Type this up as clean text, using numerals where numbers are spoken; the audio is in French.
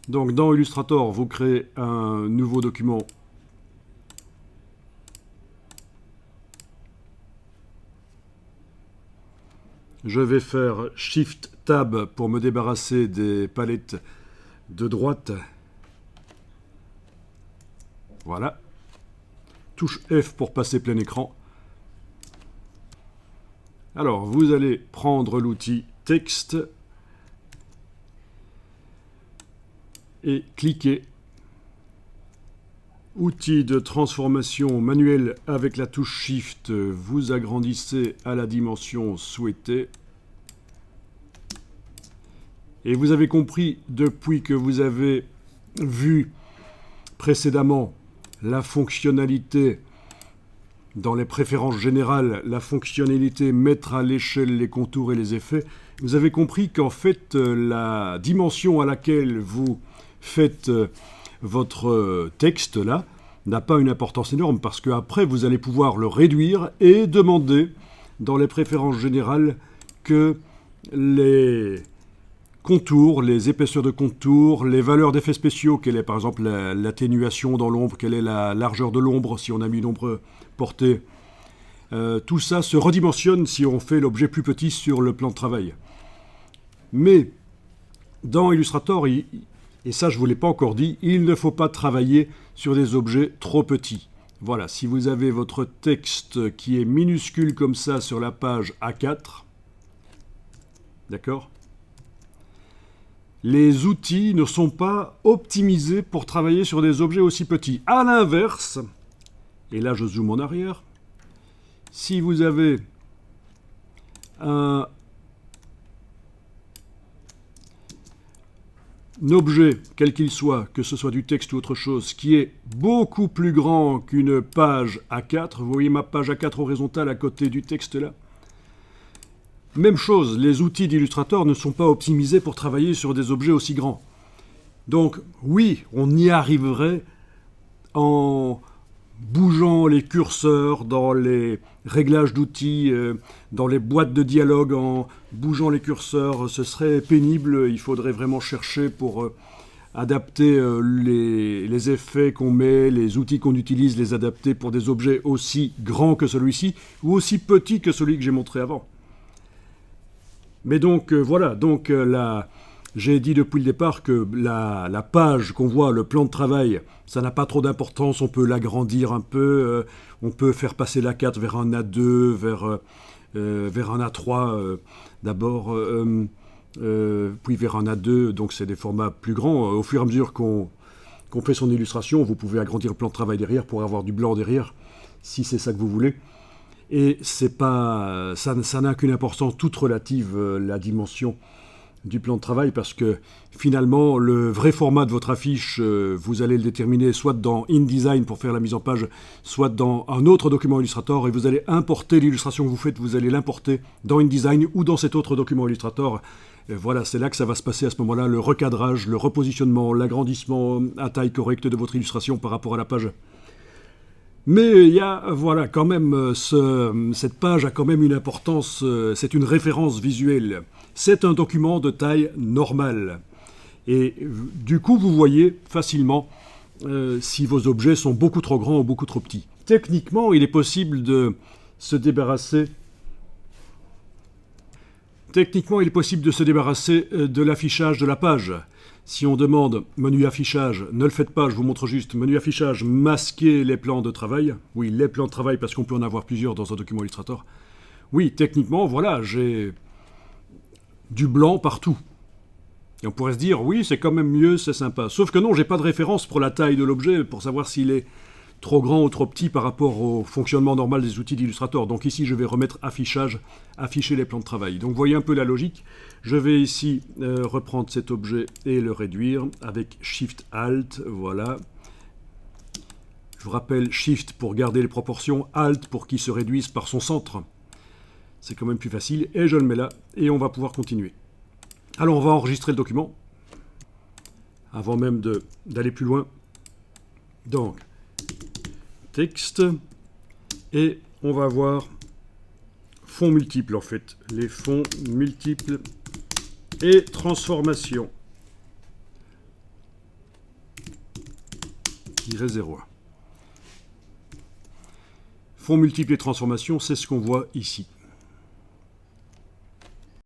Donc dans Illustrator, vous créez un nouveau document. Je vais faire Shift Tab pour me débarrasser des palettes de droite. Voilà. Touche F pour passer plein écran. Alors, vous allez prendre l'outil Texte et cliquer. Outil de transformation manuelle avec la touche Shift, vous agrandissez à la dimension souhaitée. Et vous avez compris, depuis que vous avez vu précédemment la fonctionnalité dans les préférences générales, la fonctionnalité mettre à l'échelle les contours et les effets, vous avez compris qu'en fait, la dimension à laquelle vous faites votre texte là n'a pas une importance énorme parce qu'après vous allez pouvoir le réduire et demander dans les préférences générales que les contours, les épaisseurs de contours, les valeurs d'effets spéciaux, quelle est par exemple l'atténuation dans l'ombre, quelle est la largeur de l'ombre si on a mis une ombre portée, tout ça se redimensionne si on fait l'objet plus petit sur le plan de travail. Mais dans Illustrator, et ça je ne vous l'ai pas encore dit, il ne faut pas travailler sur des objets trop petits. Voilà, si vous avez votre texte qui est minuscule comme ça sur la page A4, d'accord ? Les outils ne sont pas optimisés pour travailler sur des objets aussi petits. À l'inverse, et là je zoome en arrière, si vous avez un objet, quel qu'il soit, que ce soit du texte ou autre chose, qui est beaucoup plus grand qu'une page A4, vous voyez ma page A4 horizontale à côté du texte là. Même chose, les outils d'Illustrator ne sont pas optimisés pour travailler sur des objets aussi grands. Donc oui, on y arriverait en bougeant les curseurs dans les réglages d'outils, dans les boîtes de dialogue, en bougeant les curseurs, ce serait pénible. Il faudrait vraiment chercher pour adapter les effets qu'on met, les outils qu'on utilise, les adapter pour des objets aussi grands que celui-ci ou aussi petits que celui que j'ai montré avant. Mais donc voilà, donc j'ai dit depuis le départ que la page qu'on voit, le plan de travail, ça n'a pas trop d'importance, on peut l'agrandir un peu, on peut faire passer l'A4 vers un A2, vers un A3 d'abord, puis vers un A2, donc c'est des formats plus grands. Au fur et à mesure qu'on fait son illustration, vous pouvez agrandir le plan de travail derrière pour avoir du blanc derrière, si c'est ça que vous voulez. Et c'est pas, ça n'a qu'une importance toute relative, la dimension du plan de travail, parce que finalement, le vrai format de votre affiche, vous allez le déterminer soit dans InDesign pour faire la mise en page, soit dans un autre document Illustrator, et vous allez importer l'illustration que vous faites, vous allez l'importer dans InDesign ou dans cet autre document Illustrator. Et voilà, c'est là que ça va se passer à ce moment-là, le recadrage, le repositionnement, l'agrandissement à taille correcte de votre illustration par rapport à la page. Mais il y a, voilà, quand même, cette page a quand même une importance, c'est une référence visuelle. C'est un document de taille normale. Et du coup, vous voyez facilement si vos objets sont beaucoup trop grands ou beaucoup trop petits. Techniquement, il est possible de se débarrasser de l'affichage de la page. Si on demande menu affichage, ne le faites pas, je vous montre juste menu affichage, masquer les plans de travail. Oui, les plans de travail, parce qu'on peut en avoir plusieurs dans un document Illustrator. Oui, techniquement, voilà, j'ai du blanc partout. Et on pourrait se dire, oui, c'est quand même mieux, c'est sympa. Sauf que non, j'ai pas de référence pour la taille de l'objet, pour savoir s'il est trop grand ou trop petit par rapport au fonctionnement normal des outils d'Illustrator. Donc ici, je vais remettre affichage, afficher les plans de travail. Donc vous voyez un peu la logique. Je vais ici reprendre cet objet et le réduire avec Shift-Alt, voilà. Je vous rappelle, Shift pour garder les proportions, Alt pour qu'il se réduise par son centre. C'est quand même plus facile. Et je le mets là, et on va pouvoir continuer. Alors on va enregistrer le document, avant même d'aller plus loin. Donc, texte, et on va voir fonds multiples en fait, les fonds multiples et transformation. Fonds multiples et transformations, c'est ce qu'on voit ici.